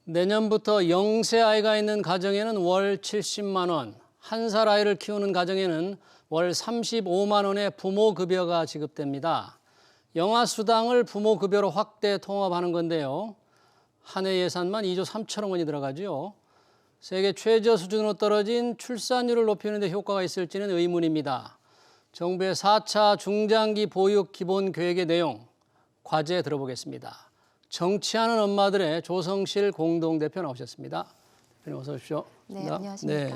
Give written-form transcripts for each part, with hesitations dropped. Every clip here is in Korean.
내년부터 0세 아이가 있는 가정에는 월 70만 원, 1살 아이를 키우는 가정에는 월 35만 원의 부모급여가 지급됩니다. 영아수당을 부모급여로 확대 통합하는 건데요. 한 해 예산만 2조 3천억 원이 들어가죠. 세계 최저 수준으로 떨어진 출산율을 높이는 데 효과가 있을지는 의문입니다. 정부의 4차 중장기 보육 기본 계획의 내용, 과제 들어보겠습니다. 정치하는 엄마들의 조성실 공동대표 나오셨습니다. 대표님 어서 오십시오. 네, 안녕하십니까. 네.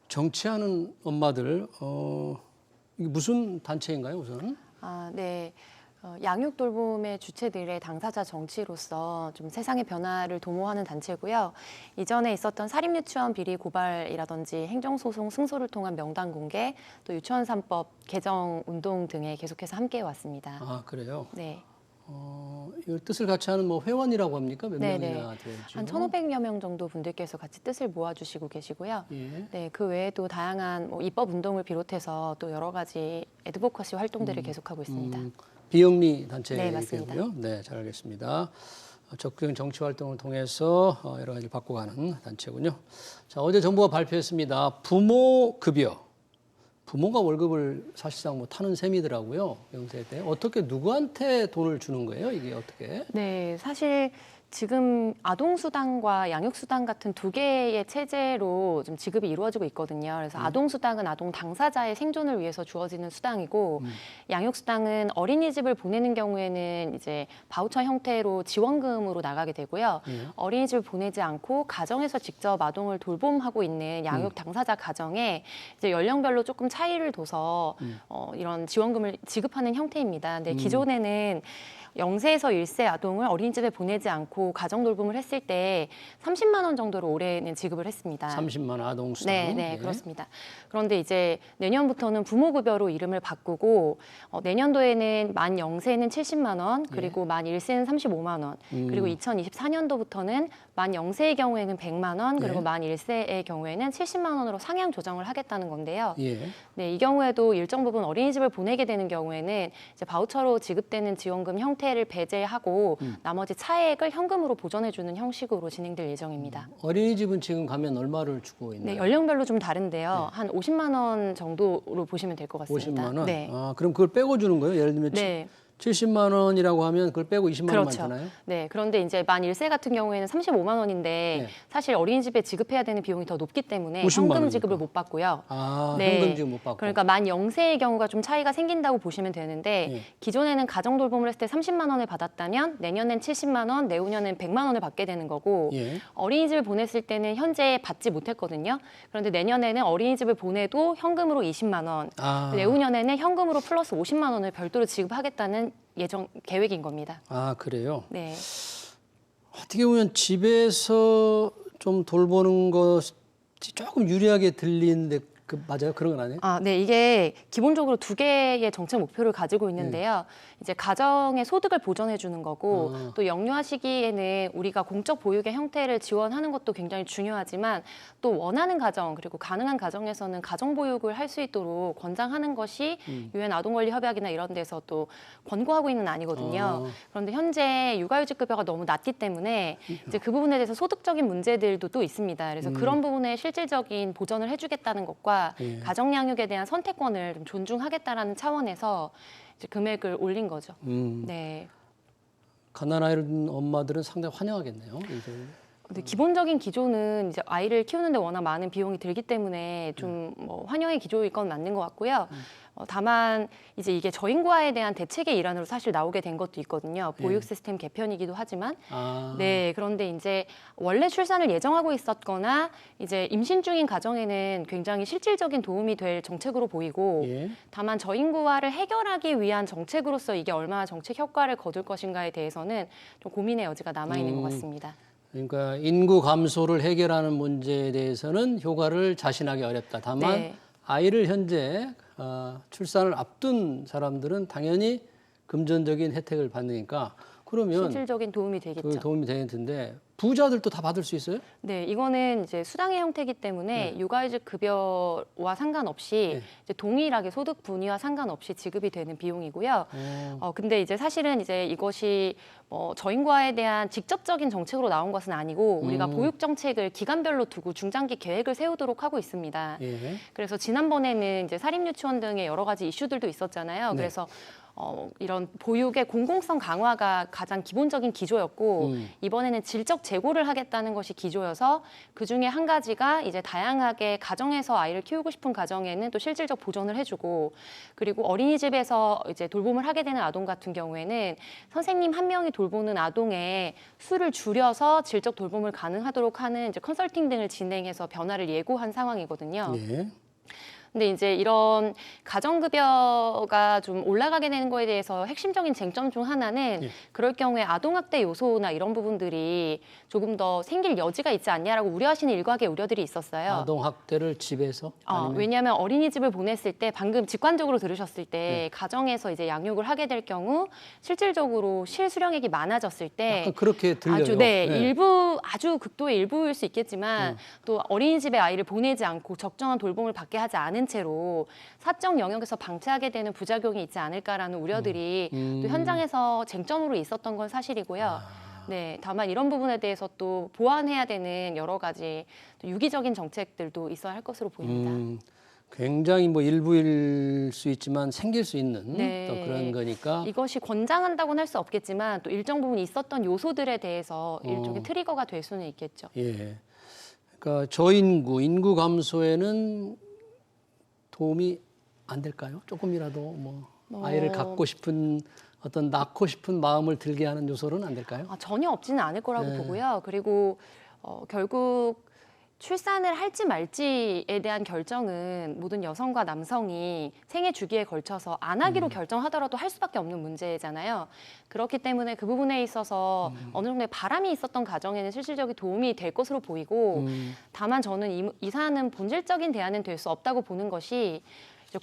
정치하는 엄마들, 이게 무슨 단체인가요, 우선? 네. 양육 돌봄의 주체들의 당사자 정치로서 좀 세상의 변화를 도모하는 단체고요. 이전에 있었던 사립유치원 비리 고발이라든지 행정소송 승소를 통한 명단 공개, 또 유치원 3법 개정 운동 등에 계속해서 함께해 왔습니다. 아, 그래요? 네. 이 뜻을 같이 하는 뭐 회원이라고 합니까? 몇 네네. 명이나 되죠? 한 1,500여 명 정도 분들께서 같이 뜻을 모아주시고 계시고요. 예. 네, 그 외에도 다양한 입법 운동을 비롯해서 또 여러 가지 애드보커시 활동들을 계속하고 있습니다. 비영리 네, 맞습니다. 단체이고요. 네, 잘 알겠습니다. 적극적인 정치 활동을 통해서 여러 가지를 바꿔가는 단체군요. 자, 어제 정부가 발표했습니다. 부모급여. 부모가 월급을 사실상 뭐 타는 셈이더라고요. 0세 때. 어떻게 누구한테 돈을 주는 거예요? 이게 어떻게? 네, 사실 지금 아동수당과 양육수당 같은 두 개의 체제로 좀 지급이 이루어지고 있거든요. 그래서 아동수당은 아동 당사자의 생존을 위해서 주어지는 수당이고, 양육수당은 어린이집을 보내는 경우에는 이제 바우처 형태로 지원금으로 나가게 되고요. 어린이집을 보내지 않고 가정에서 직접 아동을 돌봄하고 있는 양육 당사자 가정에 이제 연령별로 조금 차이를 둬서 이런 지원금을 지급하는 형태입니다. 근데 기존에는 0세에서 1세 아동을 어린이집에 보내지 않고 가정 돌봄을 했을 때 30만 원 정도로 올해는 지급을 했습니다. 30만 원 아동수당. 네, 네, 그렇습니다. 그런데 이제 내년부터는 부모급여로 이름을 바꾸고 내년도에는 만 0세는 70만 원, 그리고 만 1세는 35만 원, 그리고 2024년도부터는 만 0세의 경우에는 100만 원, 그리고 만 1세의 경우에는 70만 원으로 상향 조정을 하겠다는 건데요. 네, 이 경우에도 일정 부분 어린이집을 보내게 되는 경우에는 이제 바우처로 지급되는 지원금 형태를 배제하고 나머지 차액을 현금으로 보전해주는 형식으로 진행될 예정입니다. 어린이집은 지금 가면 얼마를 주고 있나요? 네, 연령별로 좀 다른데요. 한 50만 원 정도로 보시면 될 것 같습니다. 50만 원? 네. 아, 그럼 그걸 빼고 주는 거예요? 예를 들면 네. 70만 원이라고 하면 그걸 빼고 20만 원만 그렇죠. 주나요? 네, 그런데 이제 만 1세 같은 경우에는 35만 원인데 사실 어린이집에 지급해야 되는 비용이 더 높기 때문에 50만 현금 원이니까. 지급을 못 받고요. 아, 네. 현금 지급 못 받고. 그러니까 만 0세의 경우가 좀 차이가 생긴다고 보시면 되는데 기존에는 가정 돌봄을 했을 때 30만 원을 받았다면 내년엔 70만 원, 내후년엔 100만 원을 받게 되는 거고 어린이집을 보냈을 때는 현재 받지 못했거든요. 그런데 내년에는 어린이집을 보내도 현금으로 20만 원, 내후년에는 현금으로 플러스 50만 원을 별도로 지급하겠다는 계획인 겁니다. 아, 그래요? 네. 어떻게 보면 집에서 좀 돌보는 것이 조금 유리하게 들리는데 맞아요? 그런 건 아니에요? 네, 이게 기본적으로 두 개의 정책 목표를 가지고 있는데요. 이제 가정의 소득을 보전해 주는 거고 또 영유아 시기에는 우리가 공적 보육의 형태를 지원하는 것도 굉장히 중요하지만 또 원하는 가정 그리고 가능한 가정에서는 가정 보육을 할 수 있도록 권장하는 것이 유엔 아동권리 협약이나 이런 데서 또 권고하고 있는 안이거든요. 그런데 현재 육아휴직 급여가 너무 낮기 때문에 이제 그 부분에 대해서 소득적인 문제들도 또 있습니다. 그래서 그런 부분에 실질적인 보전을 해주겠다는 것과 가정 양육에 대한 선택권을 좀 존중하겠다라는 차원에서 이제 금액을 올린 거죠. 네. 가난한 엄마들은 상당히 환영하겠네요. 이제. 근데 기본적인 기조는 이제 아이를 키우는데 워낙 많은 비용이 들기 때문에 좀 뭐 환영의 기조일 건 맞는 것 같고요. 다만 이제 이게 저인구화에 대한 대책의 일환으로 사실 나오게 된 것도 있거든요. 보육 시스템 개편이기도 하지만, 네, 그런데 이제 원래 출산을 예정하고 있었거나 이제 임신 중인 가정에는 굉장히 실질적인 도움이 될 정책으로 보이고, 다만 저인구화를 해결하기 위한 정책으로서 이게 얼마나 정책 효과를 거둘 것인가에 대해서는 좀 고민의 여지가 남아 있는 것 같습니다. 그러니까 인구 감소를 해결하는 문제에 대해서는 효과를 자신하기 어렵다. 다만 아이를 현재 출산을 앞둔 사람들은 당연히 금전적인 혜택을 받으니까 그러면 실질적인 도움이 되겠죠. 그 도움이 되는 텐데 부자들도 다 받을 수 있어요? 네, 이거는 이제 수당의 형태이기 때문에 육아휴직 급여와 상관없이 네. 이제 동일하게 소득 분위와 상관없이 지급이 되는 비용이고요. 근데 이제 사실은 이제 이것이 저임과에 대한 직접적인 정책으로 나온 것은 아니고 우리가 보육 정책을 기간별로 두고 중장기 계획을 세우도록 하고 있습니다. 예. 그래서 지난번에는 이제 사립유치원 등의 여러 가지 이슈들도 있었잖아요. 네. 그래서 이런 보육의 공공성 강화가 가장 기본적인 기조였고 이번에는 질적 재고를 하겠다는 것이 기조여서 그 중에 한 가지가 이제 다양하게 가정에서 아이를 키우고 싶은 가정에는 또 실질적 보전을 해주고 그리고 어린이집에서 이제 돌봄을 하게 되는 아동 같은 경우에는 선생님 한 명이 돌보는 아동의 수를 줄여서 질적 돌봄을 가능하도록 하는 이제 컨설팅 등을 진행해서 변화를 예고한 상황이거든요. 예. 근데 이제 이런 가정급여가 좀 올라가게 되는 거에 대해서 핵심적인 쟁점 중 하나는 그럴 경우에 아동학대 요소나 이런 부분들이 조금 더 생길 여지가 있지 않냐라고 우려하시는 일각의 우려들이 있었어요. 아동 학대를 집에서 아니면 왜냐하면 어린이집을 보냈을 때 방금 직관적으로 들으셨을 때 가정에서 이제 양육을 하게 될 경우 실질적으로 실수령액이 많아졌을 때 약간 그렇게 들려요. 아주 일부 아주 극도의 일부일 수 있겠지만 또 어린이집에 아이를 보내지 않고 적정한 돌봄을 받게 하지 않은 채로 사적 영역에서 방치하게 되는 부작용이 있지 않을까라는 우려들이 또 현장에서 쟁점으로 있었던 건 사실이고요. 네, 다만 이런 부분에 대해서 또 보완해야 되는 여러 가지 또 유기적인 정책들도 있어야 할 것으로 보입니다. 굉장히 뭐 일부일 수 있지만 생길 수 있는 네. 또 그런 거니까 이것이 권장한다고는 할 수 없겠지만 또 일정 부분 있었던 요소들에 대해서 일종의 트리거가 될 수는 있겠죠. 예. 그러니까 저인구 인구 감소에는 도움이 안 될까요? 조금이라도 뭐 아이를 갖고 싶은 어떤 낳고 싶은 마음을 들게 하는 요소는 안 될까요? 전혀 없지는 않을 거라고 보고요. 그리고 결국 출산을 할지 말지에 대한 결정은 모든 여성과 남성이 생애 주기에 걸쳐서 안 하기로 결정하더라도 할 수밖에 없는 문제잖아요. 그렇기 때문에 그 부분에 있어서 어느 정도의 바람이 있었던 가정에는 실질적인 도움이 될 것으로 보이고 다만 저는 이 사안은 본질적인 대안은 될 수 없다고 보는 것이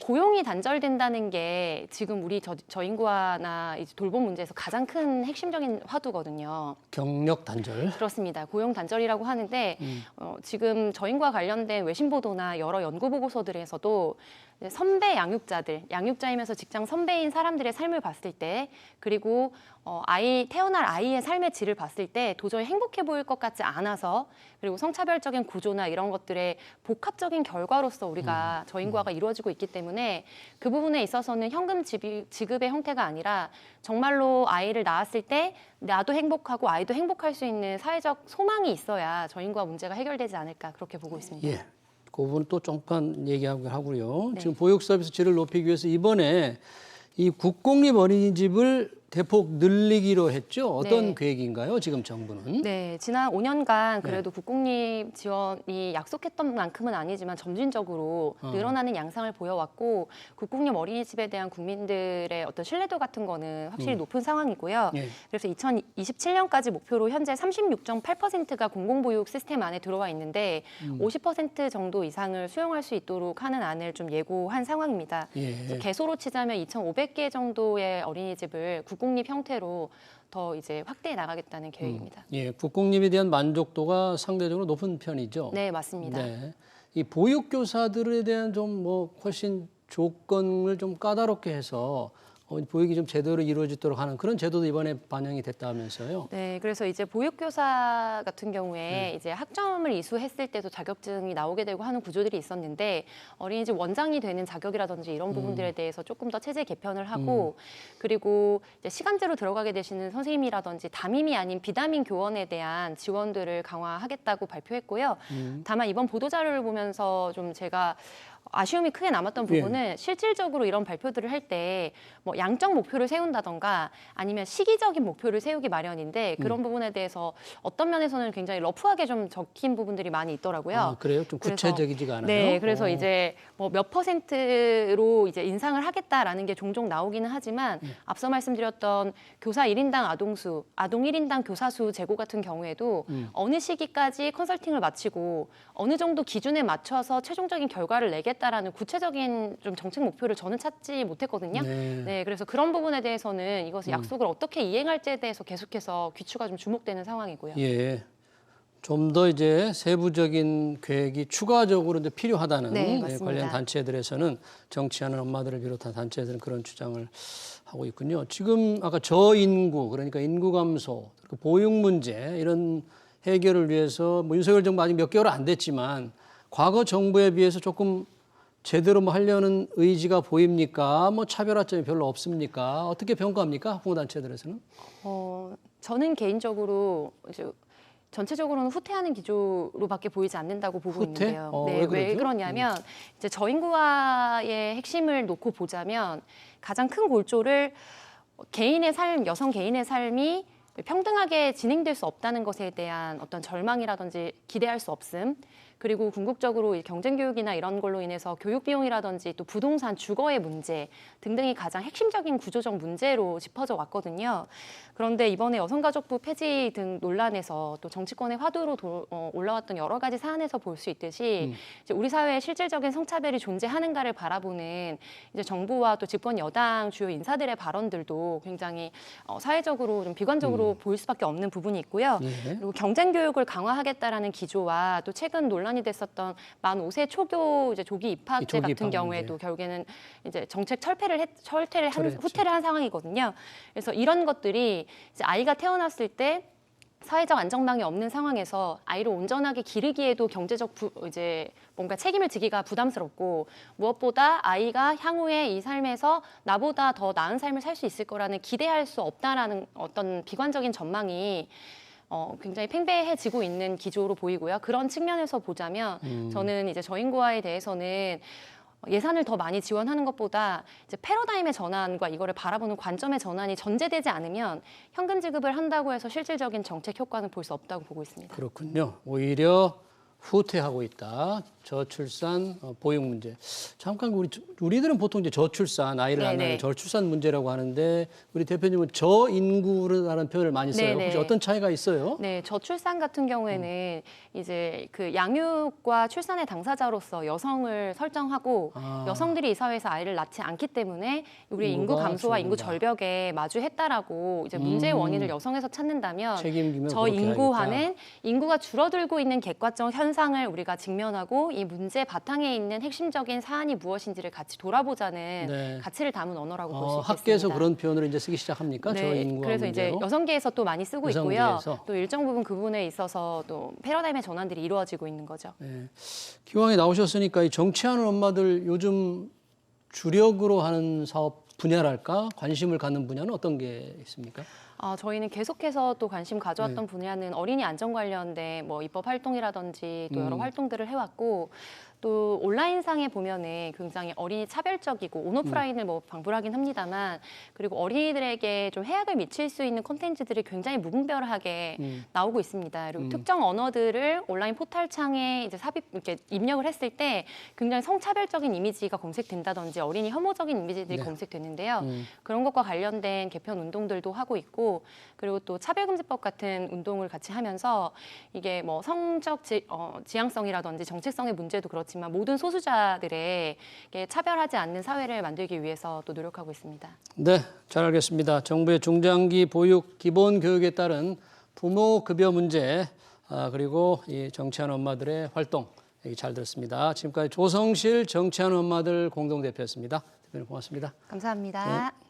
고용이 단절된다는 게 지금 우리 저인구화나 이제 돌봄 문제에서 가장 큰 핵심적인 화두거든요. 경력 단절. 그렇습니다. 고용 단절이라고 하는데 지금 저인구와 관련된 외신 보도나 여러 연구 보고서들에서도 선배 양육자들, 양육자이면서 직장 선배인 사람들의 삶을 봤을 때 그리고 태어날 아이의 삶의 질을 봤을 때 도저히 행복해 보일 것 같지 않아서 그리고 성차별적인 구조나 이런 것들의 복합적인 결과로서 우리가 저인구화가 이루어지고 있기 때문에 그 부분에 있어서는 현금 지급의 형태가 아니라 정말로 아이를 낳았을 때 나도 행복하고 아이도 행복할 수 있는 사회적 소망이 있어야 저인구화 문제가 해결되지 않을까 그렇게 보고 있습니다. 예. 그 부분 또 잠깐 얘기하고요. 지금 보육 서비스 질을 높이기 위해서 이번에 이 국공립 어린이집을 대폭 늘리기로 했죠. 어떤 계획인가요? 지금 정부는? 네, 지난 5년간 그래도 국공립 지원이 약속했던 만큼은 아니지만 점진적으로 늘어나는 양상을 보여왔고 국공립 어린이집에 대한 국민들의 어떤 신뢰도 같은 거는 확실히 높은 상황이고요. 그래서 2027년까지 목표로 현재 36.8%가 공공보육 시스템 안에 들어와 있는데 50% 정도 이상을 수용할 수 있도록 하는 안을 좀 예고한 상황입니다. 그래서 개소로 치자면 2,500개 정도의 어린이집을 국공립 형태로 더 이제 확대해 나가겠다는 계획입니다. 예, 국공립에 대한 만족도가 상대적으로 높은 편이죠. 네, 맞습니다. 네, 이 보육교사들에 대한 좀 뭐 훨씬 조건을 좀 까다롭게 해서 보육이 좀 제대로 이루어지도록 하는 그런 제도도 이번에 반영이 됐다면서요? 네, 그래서 이제 보육교사 같은 경우에 이제 학점을 이수했을 때도 자격증이 나오게 되고 하는 구조들이 있었는데 어린이집 원장이 되는 자격이라든지 이런 부분들에 대해서 조금 더 체제 개편을 하고 그리고 이제 시간제로 들어가게 되시는 선생님이라든지 담임이 아닌 비담임 교원에 대한 지원들을 강화하겠다고 발표했고요. 다만 이번 보도자료를 보면서 좀 제가 아쉬움이 크게 남았던 부분은 실질적으로 이런 발표들을 할 때 뭐 양적 목표를 세운다던가 아니면 시기적인 목표를 세우기 마련인데 그런 부분에 대해서 어떤 면에서는 굉장히 러프하게 좀 적힌 부분들이 많이 있더라고요. 아, 그래요? 좀 구체적이지가 않아요? 네, 그래서 이제 뭐 몇 %로 이제 인상을 하겠다라는 게 종종 나오기는 하지만 앞서 말씀드렸던 교사 1인당 아동수, 아동 1인당 교사수 재고 같은 경우에도 어느 시기까지 컨설팅을 마치고 어느 정도 기준에 맞춰서 최종적인 결과를 내겠다 하겠다라는 구체적인 좀 정책 목표를 저는 찾지 못했거든요. 네. 네, 그래서 그런 부분에 대해서는 이것을 약속을 어떻게 이행할지에 대해서 계속해서 귀추가 좀 주목되는 상황이고요. 예. 좀 더 이제 세부적인 계획이 추가적으로 이제 필요하다는 네, 맞습니다. 관련 단체들에서는 정치하는 엄마들을 비롯한 단체들은 그런 주장을 하고 있군요. 지금 아까 저인구 그러니까 인구 감소, 그리고 보육 문제 이런 해결을 위해서 뭐 윤석열 정부 아직 몇 개월 안 됐지만 과거 정부에 비해서 조금 제대로 뭐 하려는 의지가 보입니까? 뭐 차별화점이 별로 없습니까? 어떻게 평가합니까? 학부모단체들에서는? 저는 개인적으로 이제 전체적으로는 후퇴하는 기조로밖에 보이지 않는다고 보고 후퇴? 있는데요. 왜 왜 그러죠? 그러냐면 이제 저인구화의 핵심을 놓고 보자면 가장 큰 골조를 개인의 삶, 여성 개인의 삶이 평등하게 진행될 수 없다는 것에 대한 어떤 절망이라든지 기대할 수 없음, 그리고 궁극적으로 이 경쟁 교육이나 이런 걸로 인해서 교육 비용이라든지 또 부동산 주거의 문제 등등이 가장 핵심적인 구조적 문제로 짚어져 왔거든요. 그런데 이번에 여성가족부 폐지 등 논란에서 또 정치권의 화두로 올라왔던 여러 가지 사안에서 볼 수 있듯이 이제 우리 사회에 실질적인 성차별이 존재하는가를 바라보는 이제 정부와 또 집권 여당 주요 인사들의 발언들도 굉장히 사회적으로 좀 비관적으로 보일 수밖에 없는 부분이 있고요. 예. 그리고 경쟁 교육을 강화하겠다라는 기조와 또 최근 논란이 됐었던 만 5세 초교 이제 조기 입학제 조기 같은 입학 경우에도 문제. 결국에는 이제 정책 철회했죠. 후퇴를 한 상황이거든요. 그래서 이런 것들이 이제 아이가 태어났을 때 사회적 안정망이 없는 상황에서 아이를 온전하게 기르기에도 경제적 이제 뭔가 책임을 지기가 부담스럽고 무엇보다 아이가 향후에 이 삶에서 나보다 더 나은 삶을 살 수 있을 거라는 기대할 수 없다라는 어떤 비관적인 전망이 굉장히 팽배해지고 있는 기조로 보이고요. 그런 측면에서 보자면 저는 이제 저인구화에 대해서는 예산을 더 많이 지원하는 것보다 이제 패러다임의 전환과 이거를 바라보는 관점의 전환이 전제되지 않으면 현금 지급을 한다고 해서 실질적인 정책 효과는 볼 수 없다고 보고 있습니다. 그렇군요. 오히려 후퇴하고 있다. 저출산, 보육 문제. 잠깐 우리들은 보통 이제 저출산, 아이를 안 네네. 낳는 저출산 문제라고 하는데 우리 대표님은 저인구라는 표현을 많이 써요. 네네. 혹시 어떤 차이가 있어요? 네, 저출산 같은 경우에는 이제 그 양육과 출산의 당사자로서 여성을 설정하고 여성들이 이 사회에서 아이를 낳지 않기 때문에 우리 인구 인구가 감소와 인구 줄어든다. 절벽에 마주했다라고 이제 문제의 원인을 여성에서 찾는다면 책임지면 저인구화는 인구가 줄어들고 있는 객관적 현상을 우리가 직면하고 이 문제 바탕에 있는 핵심적인 사안이 무엇인지를 같이 돌아보자는 네. 가치를 담은 언어라고 볼 수 있겠습니다. 학계에서 그런 표현을 이제 쓰기 시작합니까? 네, 저인구화 그래서 문제로? 이제 여성계에서 또 많이 쓰고 있고요. 여성계에서? 또 일정 부분 그 부분에 있어서 또 패러다임의 전환들이 이루어지고 있는 거죠. 네. 기왕에 나오셨으니까 이 정치하는 엄마들 요즘 주력으로 하는 사업 분야랄까? 관심을 갖는 분야는 어떤 게 있습니까? 저희는 계속해서 또 관심 가져왔던 분야는 어린이 안전 관련된 뭐 입법 활동이라든지 또 여러 활동들을 해왔고 또 온라인상에 보면은 굉장히 어린이 차별적이고 온오프라인을 뭐 방불하긴 합니다만 그리고 어린이들에게 좀 해악을 미칠 수 있는 콘텐츠들이 굉장히 무분별하게 나오고 있습니다. 그리고 특정 언어들을 온라인 포털창에 이제 이렇게 입력을 했을 때 굉장히 성차별적인 이미지가 검색된다든지 어린이 혐오적인 이미지들이 네. 검색되는데요. 그런 것과 관련된 개편 운동들도 하고 있고 그리고 또 차별금지법 같은 운동을 같이 하면서 이게 뭐 성적 지향성이라든지 정체성의 문제도 그렇지만 모든 소수자들의 차별하지 않는 사회를 만들기 위해서 또 노력하고 있습니다. 네, 잘 알겠습니다. 정부의 중장기 보육 기본 교육에 따른 부모 급여 문제 그리고 이 정치하는 엄마들의 활동 얘기 잘 들었습니다. 지금까지 조성실 정치하는 엄마들 공동대표였습니다. 대표님 고맙습니다. 감사합니다. 네.